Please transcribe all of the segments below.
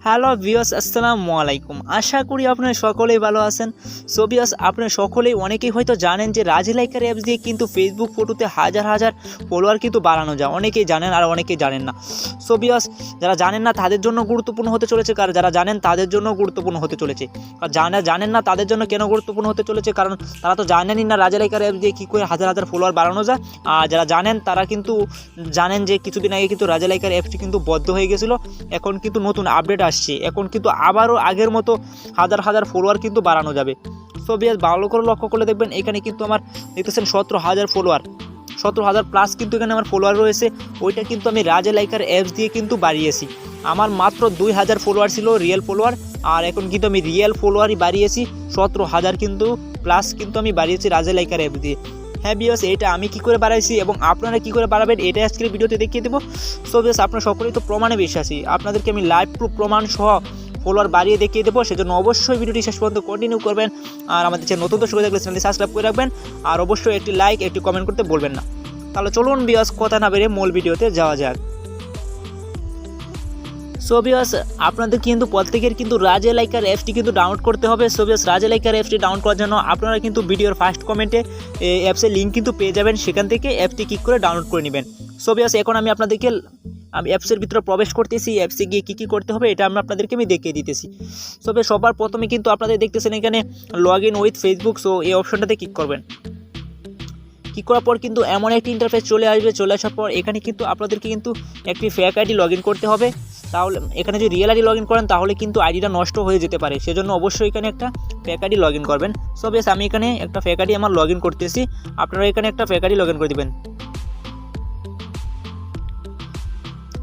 Hello viewers, আসসালামু আলাইকুম। আশা করি আপনারা সকলেই ভালো আছেন। সো ভিউয়ার্স, আপনারা সকলেই অনেকেই হয়তো জানেন যে রাজলাইকার অ্যাপস দিয়ে কিন্তু ফেসবুক ফটোতে হাজার হাজার ফলোয়ার কিন্তু বাড়ানো যায়। অনেকেই জানেন আর অনেকেই জানেন না। সো ভিউয়ার্স, যারা জানেন না তাদের জন্য গুরুত্বপূর্ণ হতে চলেছে, কারণ যারা জানেন তাদের জন্য গুরুত্বপূর্ণ হতে চলেছে। আর যারা জানেন না তাদের জন্য কেন গুরুত্বপূর্ণ হতে চলেছে, কারণ তারা তো জানেনই না রাজলাইকার অ্যাপস দিয়ে কী করে হাজার হাজার ফলোয়ার বাড়ানো যায়। আর যারা জানেন তারা কিন্তু জানেন যে কিছুদিন আগে কিন্তু রাজলাইকার অ্যাপসটি কিন্তু বন্ধ হয়ে গেছিলো। এখন কিন্তু নতুন আপডেট আসছে, এখন কিন্তু আবারও আগের মতো হাজার হাজার ফলোয়ার কিন্তু বাড়ানো যাবে। সো ভিউয়ার্স, ভালো করে লক্ষ্য করলে দেখবেন এখানে কিন্তু আমার দেখতেছেন 17,000 ফলোয়ার, 17,000 প্লাস কিন্তু এখানে আমার ফলোয়ার রয়েছে। ওইটা কিন্তু আমি রাজলাইকার অ্যাপস দিয়ে কিন্তু বাড়িয়েছি। আমার মাত্র 2,000 ফলোয়ার ছিল রিয়েল ফলোয়ার, আর এখন কিন্তু আমি রিয়েল ফলোয়ারই বাড়িয়েছি 17,000 কিন্তু প্লাস কিন্তু আমি বাড়িয়েছি রাজলাইকার অ্যাপস দিয়ে। হ্যাঁ ভিউয়ার্স, এটা আমি কী করে বাড়াইছি এবং আপনারা কী করে বাড়াবেন এটা আজকের ভিডিওতে দেখিয়ে দেবো। সো ভিউয়ার্স, আপনারা সকলেই তো প্রমাণে বিশ্বাসী, আপনাদেরকে আমি লাইভ প্রুফ প্রমাণ সহ ফলোয়ার বাড়িয়ে দেখিয়ে দেবো। সেজন্য অবশ্যই ভিডিওটি শেষ পর্যন্ত কন্টিনিউ করবেন। আর আমাদের চ্যানেল নতুন দর্শক থাকলে চ্যানেলটি সাবস্ক্রাইব করে রাখবেন, আর অবশ্যই একটি লাইক একটি কমেন্ট করতে বলবেন না। তাহলে চলুন ভিউয়ার্স, কথা না বেরিয়ে মূল ভিডিওতে যাওয়া যাক। সো ভিউয়ার্স, আপনাদের কিন্তু প্রত্যেকের কিন্তু রাজলাইকার অ্যাপসটি কিন্তু ডাউনলোড করতে হবে। সো ভিউয়ার্স, রাজলাইকার অ্যাপসটি ডাউনলোড করার জন্য আপনারা কিন্তু ভিডিওর ফার্স্ট কমেন্টে অ্যাপসের লিঙ্ক কিন্তু পেয়ে যাবেন, সেখান থেকে অ্যাপটি ক্লিক করে ডাউনলোড করে নেবেন। সো ভিউয়ার্স, এখন আমি আপনাদেরকে অ্যাপসের ভিতরে প্রবেশ করতেছি। অ্যাপসে গিয়ে কী করতে হবে এটা আপনাদেরকে আমি দেখিয়ে দিতেছি। সো সবার প্রথমে কিন্তু আপনাদের দেখতেছেন এখানে log in with Facebook. So এই অপশনটাতে ক্লিক করবেন। ক্লিক করার পর কিন্তু এমন একটি ইন্টারফেস চলে আসবে। চলে আসার পর এখানে কিন্তু আপনাদেরকে কিন্তু একটি ফেক আইডি লগ ইন করতে হবে। তাহলে এখানে যদি রিয়েল আইডি লগ ইন করেন তাহলে কিন্তু আইডিটা নষ্ট হয়ে যেতে পারে, সেজন্য অবশ্যই এখানে একটা ফেক আইডি লগ ইন করবেন। সো বেশ, আমি এখানে একটা ফেক আইডি আমার লগ ইন করতেছি। আপনারা এখানে একটা ফেক আইডি লগ ইন করে দেবেন।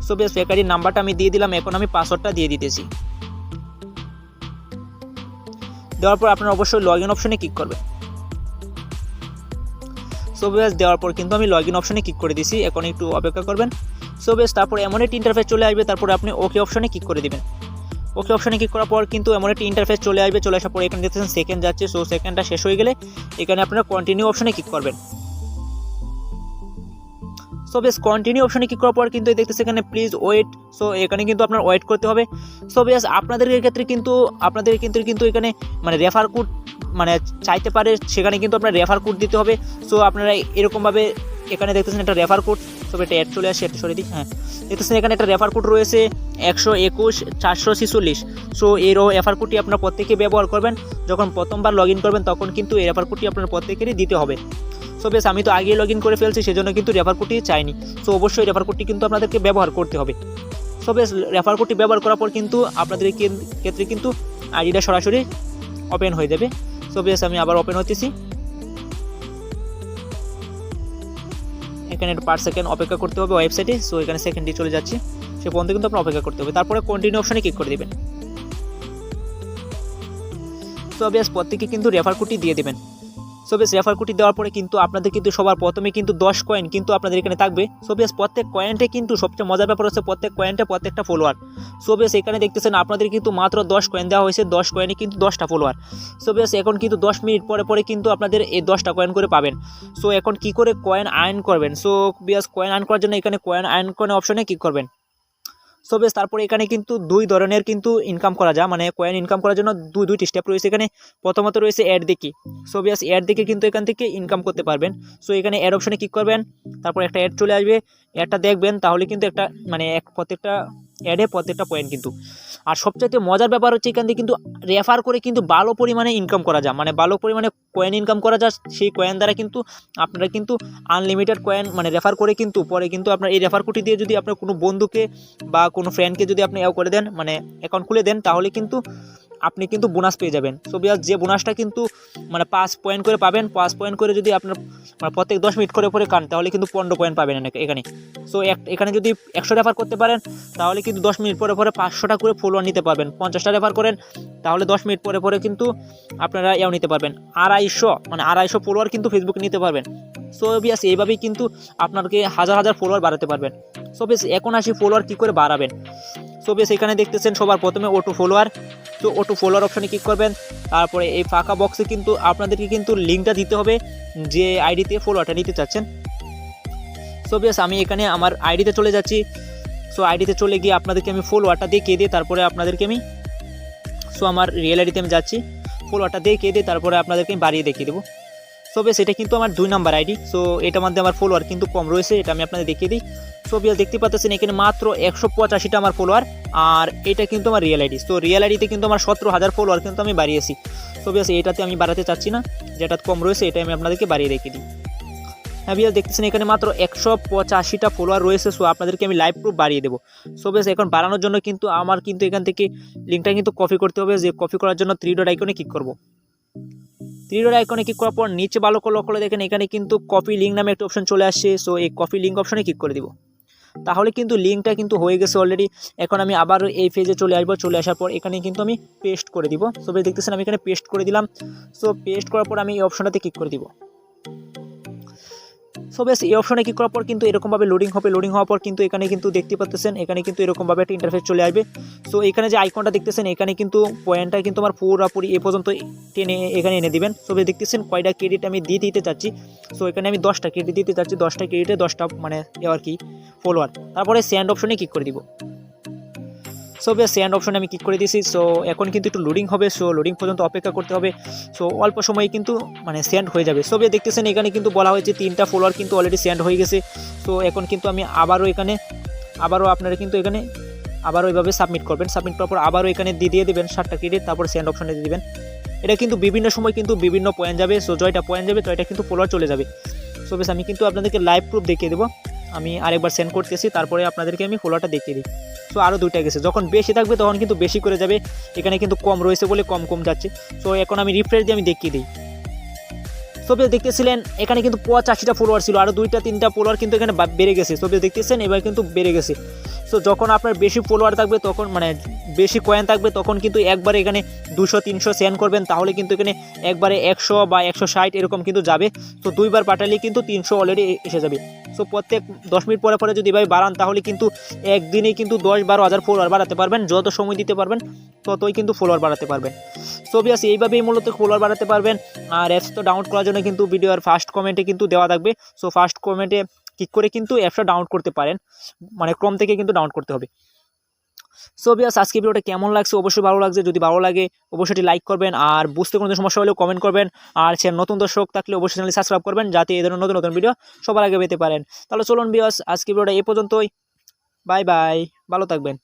সো বেশ, ফেক আইডির নাম্বারটা আমি দিয়ে দিলাম। এখন আমি পাসওয়ার্ডটা দিয়ে দিতেছি। দেওয়ার পর আপনারা অবশ্যই লগ ইন অপশনে ক্লিক করবেন। সো বেশ, দেওয়ার পর কিন্তু আমি লগ ইন অপশনে ক্লিক করে দিয়েছি। এখন একটু অপেক্ষা করবেন। সো বেশ, তারপরে এমন একটি ইন্টারফেস চলে আসবে। তারপরে আপনি ওকে অপশনে ক্লিক করে দেবেন। ওকে অপশনে ক্লিক করার পর কিন্তু এমন একটি ইন্টারফেস চলে আসবে। চলে আসার পর এখানে দেখতেছেন সেকেন্ড যাচ্ছে। সো সেকেন্ডটা শেষ হয়ে গেলে এখানে আপনারা কন্টিনিউ অপশনে ক্লিক করবেন। সো বেশ, কন্টিনিউ অপশনে ক্লিক করার পর কিন্তু দেখতেছেন এখানে প্লিজ ওয়েট। সো এখানে কিন্তু আপনার ওয়েট করতে হবে। সো বেশ, আপনাদের ক্ষেত্রে কিন্তু এখানে মানে রেফার কোড মানে চাইতে পারে, সেখানে কিন্তু আপনার রেফার কোড দিতে হবে। সো আপনারা এরকমভাবে এখানে দেখতেছেন একটা রেফার কোড। সো এটা অ্যাড চলে আসে, সরে দিই। হ্যাঁ, দেখতেছেন এখানে একটা রেফার কোড রয়েছে 121-446। সো এই রেফার কোডটি আপনারা প্রত্যেকে ব্যবহার করবেন। যখন প্রথমবার লগ ইন করবেন তখন কিন্তু এই রেফার কোডটি আপনার প্রত্যেকেরই দিতে হবে। সো বেশ, আমি তো আগেই লগ ইন করে ফেলছি, সেজন্য কিন্তু রেফার কোডটি চাইনি। সো অবশ্যই রেফার কোডটি কিন্তু আপনাদেরকে ব্যবহার করতে হবে। সো বেশ, রেফার কোডটি ব্যবহার করার পর কিন্তু আপনাদের ক্ষেত্রে কিন্তু আইডিটা সরাসরি ওপেন হয়ে যাবে। সো বেশ, আমি আবার ওপেন হতেছি। এখানে পার সেকেন্ড অপেক্ষা করতে হবে ওয়েবসাইটে। সো এখানে সেকেন্ডটি চলে যাচ্ছে, সে পর্যন্ত কিন্তু আপনার অপেক্ষা করতে হবে। তারপরে কন্টিনিউ অপশনে ক্লিক করে দেবেন। সো বেশ, প্রত্যেকে কিন্তু রেফার কোডটি দিয়ে দেবেন। সো বেশ, রেফার কোডটি দেওয়ার পরে কিন্তু আপনাদের কিন্তু সবার প্রথমে কিন্তু 10 কয়েন কিন্তু আপনাদের এখানে থাকবে। সো বেশ, প্রত্যেক কয়েনটে কিন্তু সবচেয়ে মজার ব্যাপার হচ্ছে প্রত্যেক কয়েনটে প্রত্যেকটা ফলোয়ার। সো বেশ, এখানে দেখতেছেন আপনাদের কিন্তু মাত্র 10 কয়েন দেওয়া হয়েছে। 10 কয়েনে কিন্তু 10টা ফলোয়ার। সো বেশ, এখন কিন্তু 10 মিনিট পরে কিন্তু আপনাদের এই 10টা কয়েন করে পাবেন। সো এখন কি করে কয়েন আর্ন করবেন? সো বেশ, কয়েন আর্ন করার জন্য এখানে কয়েন আর্ন কয়েন অপশনে ক্লিক করবেন। সো বেশ, তারপরে এখানে কিন্তু দুই ধরনের কিন্তু ইনকাম করা যায়, মানে কয়েন ইনকাম করার জন্য দুইটি স্টেপ রয়েছে এখানে। প্রথমত রয়েছে অ্যাড দেখি। সো বেশ, অ্যাড দেখে কিন্তু এখান থেকে ইনকাম করতে পারবেন। সো এখানে অ্যাড অপশনে ক্লিক করবেন। তারপর একটা অ্যাড চলে আসবে, অ্যাডটা দেখবেন, তাহলে কিন্তু একটা মানে প্রত্যেকটা অ্যাডে প্রত্যেকটা পয়েন্ট কিন্তু। আর সবচাইতে মজার ব্যাপার হচ্ছে এখান থেকে কিন্তু রেফার করে কিন্তু ভালো পরিমাণে ইনকাম করা যায়, মানে ভালো পরিমাণে কয়েন ইনকাম করা যায়। সেই কয়েন দ্বারা কিন্তু আপনারা কিন্তু আনলিমিটেড কয়েন মানে রেফার করে কিন্তু পরে কিন্তু আপনার এই রেফার কোডটি দিয়ে যদি আপনার কোনো বন্ধুকে বা কোনো ফ্রেন্ডকে যদি আপনি করে দেন, মানে অ্যাকাউন্ট খুলে দেন, তাহলে কিন্তু আপনি কিন্তু বোনাস পেয়ে যাবেন। সো যে বোনাসটা কিন্তু মানে 5 পয়েন্ট করে পাবেন। 5 পয়েন্ট করে যদি আপনার মানে প্রত্যেক 10 মিনিট করে কান, তাহলে কিন্তু 15 পয়েন্ট পাবেন এখানে। সো এখানে যদি 100 রেফার করতে পারেন তাহলে কিন্তু 10 মিনিট পরে 500টা করে ফলোয়ার নিতে পারবেন। 50টা রেফার করেন তাহলে 10 মিনিট পরে কিন্তু আপনারা নিতে পারবেন 250 ফলোয়ার কিন্তু ফেসবুকে নিতে পারবেন। সো বিয়াস, এইভাবেই কিন্তু আপনাকে হাজার হাজার ফলোয়ার বাড়াতে পারবেন। সো বেশ, এখন আসি ফলোয়ার কী করে বাড়াবেন। সো বেশ, এখানে দেখতেছেন সবার প্রথমে অটো ফলোয়ার। তো অটো ফলোয়ার অপশনে ক্লিক করবেন। তারপরে এই ফাঁকা বক্সে কিন্তু আপনাদেরকে কিন্তু লিঙ্কটা দিতে হবে যে আইডিতে ফলোয়ারটা নিতে চাচ্ছেন। সো বেশ, আমি এখানে আমার আইডিতে চলে যাচ্ছি। সো আইডিতে চলে গিয়ে আপনাদেরকে আমি ফলোয়ারটা দেখিয়ে দিই, তারপরে আপনাদেরকে আমি আমার রিয়েল আইডিতে আমি যাচ্ছি, ফলোয়ারটা দেখিয়ে দিই, তারপরে আপনাদেরকে আমি বাড়িয়ে দেখিয়ে দেবো। সো বেশ এটা কিন্তু আমার 2 নাম্বার আইডি। সো এটার মধ্যে আমার ফলোয়ার কিন্তু কম রয়েছে, এটা আমি আপনাদের দেখিয়ে দিই। সো বিয়াস দেখতে পাচ্ছেন এখানে মাত্র 185টা আমার ফলোয়ার, আর এটা কিন্তু আমার রিয়েল আইডি। সো রিয়েল আইডিতে কিন্তু আমার 17,000 ফলোয়ার কিন্তু আমি বাড়িয়েছি। সো বিয়াস এটাতে আমি বাড়াতে চাচ্ছি না, যেটা কম রয়েছে এটা আমি আপনাদেরকে বাড়িয়ে দেখিয়ে দিই। হ্যাঁ বিয়াস দেখতেছেন এখানে মাত্র 185টা ফলোয়ার রয়েছে। সো আপনাদেরকে আমি লাইভ প্রুফ বাড়িয়ে দেবো। সো বেশ এখন বাড়ানোর জন্য কিন্তু আমার কিন্তু এখান থেকে লিঙ্কটা কিন্তু কপি করতে হবে। যে কপি করার জন্য 3 ডট আইকনে ক্লিক করবো। 3 ডট আইকনে ক্লিক করার পর নিচে ভালো করে লক্ষ্য করে দেখেন এখানে কিন্তু কপি লিঙ্ক নামে একটা অপশন চলে আসছে। সো এই কপি লিঙ্ক অপশনে ক্লিক করে দিব, তাহলে কিন্তু লিঙ্কটা কিন্তু হয়ে গেছে অলরেডি। এখন আমি আবার এই পেজে চলে আসবো, চলে আসার পর এখানে কিন্তু আমি পেস্ট করে দিব। সো বেশ দেখতেছেন আমি এখানে পেস্ট করে দিলাম। সো পেস্ট করার পর আমি এই অপশনটাতে ক্লিক করে দিব। সো বেশ এই অপশনে ক্লিক করার পর কিন্তু এরকমভাবে লোডিং হবে। লোডিং হওয়ার পর কিন্তু এখানে কিন্তু দেখতে পাচ্ছেন এখানে কিন্তু এরকমভাবে একটা ইন্টারফেস চলে আসবে। সো এখানে যে আইকনটা দেখতেছেন এখানে কিন্তু পয়েন্টটা কিন্তু আমার পুরোপুরি এ পর্যন্ত টেনে এখানে এনে দিবেন। সো বেশ দেখতেছেন কয়টা ক্রেডিট আমি দিতে চাচ্ছি। সো এখানে আমি 10টা ক্রেডিট দিতে চাচ্ছি, 10টা ক্রেডিটে 10টা মানে আর কি ফলোয়ার। তারপরে সেন্ড অপশনে ক্লিক করে দিব। সো বেশ সেন্ড অপশনে আমি ক্লিক করে দিয়েছি। সো এখন কিন্তু একটু লোডিং হবে, সো লোডিং পর্যন্ত অপেক্ষা করতে হবে। সো অল্প সময়ে কিন্তু মানে সেন্ড হয়ে যাবে। সো বেশ দেখতেছেন এখানে কিন্তু বলা হয়েছে 3টা ফলোয়ার কিন্তু অলরেডি সেন্ড হয়ে গেছে। সো এখন কিন্তু আমি আবারও আপনারা কিন্তু এখানে আবারও এইভাবে সাবমিট করবেন। সাবমিট করার পর আবারও এখানে দিয়ে দেবেন 7টা ক্রেডিট, তারপর সেন্ড অপশনে দিয়ে দেবেন। এটা কিন্তু বিভিন্ন সময় কিন্তু বিভিন্ন পয়েন্ট যাবে। সো জয়টা পয়েন্ট যাবে তো এটা কিন্তু ফলোয়ার চলে যাবে। সো বেশ আমি কিন্তু আপনাদেরকে লাইভ প্রুফ দেখিয়ে দেবো। আমি আরেকবার সেন্ড করতেছি, তারপরে আপনাদেরকে আমি ফলোয়ারটা দেখিয়ে দিই। সো আরও 2টা গেছে, যখন বেশি থাকবে তখন কিন্তু বেশি করে যাবে, এখানে কিন্তু কম রয়েছে বলে কম যাচ্ছে। সো এখন আমি রিফ্রেশ দিয়ে আমি দেখিয়ে দিই। সো বেশ দেখতেছিলেন এখানে কিন্তু 85টা ফলোয়ার ছিল, আরও 2-3টা ফলোয়ার কিন্তু এখানে বেড়ে গেছে। সো বেশ দেখতেছেন এবার কিন্তু বেড়ে গেছে। সো যখন আপনার বেশি ফলোয়ার থাকবে তখন মানে বেশি কয়েন থাকবে তখন কিন্তু একবারে এখানে 200-300 সেন্ড করবেন, তাহলে কিন্তু এখানে একবারে 100 বা 160 এরকম কিন্তু যাবে। তো 2বার পাঠালে কিন্তু 300 অলরেডি এসে যাবে। সো প্রত্যেক 10 মিনিট পরে যদি এভাবে বাড়ান তাহলে কিন্তু একদিনেই কিন্তু 10-12 হাজার ফলোয়ার বাড়াতে পারবেন। যত সময় দিতে পারবেন ততই কিন্তু ফলোয়ার বাড়াতে পারবেন। সো বিয়াস এইভাবেই মূলত ফলোয়ার বাড়াতে পারবেন। আর অ্যাপস তো ডাউনলোড করার জন্য কিন্তু ভিডিওর ফার্স্ট কমেন্টে কিন্তু দেওয়া থাকবে। সো ফার্স্ট কমেন্টে ক্লিক করে কিন্তু অ্যাপসটা ডাউনলোড করতে পারেন, মানে ক্রোম থেকে কিন্তু ডাউনলোড করতে হবে। সো বিয়াস আজকে ভিডিওটা কেমন লাগছে, অবশ্যই ভালো লাগছে। যদি ভালো লাগে অবশ্যই লাইক করবেন, আর বুঝতে কোনো সমস্যা হলেও কমেন্ট করবেন। আর সে নতুন দর্শক থাকলে অবশ্যই চ্যানেল সাবস্ক্রাইব করবেন, যাতে এই ধরনের নতুন ভিডিও সবার আগে পেতে পারেন। তাহলে চলুন বিয়াস আজকে ভিডিওটা এই পর্যন্তই। বাই বাই, ভালো থাকবেন।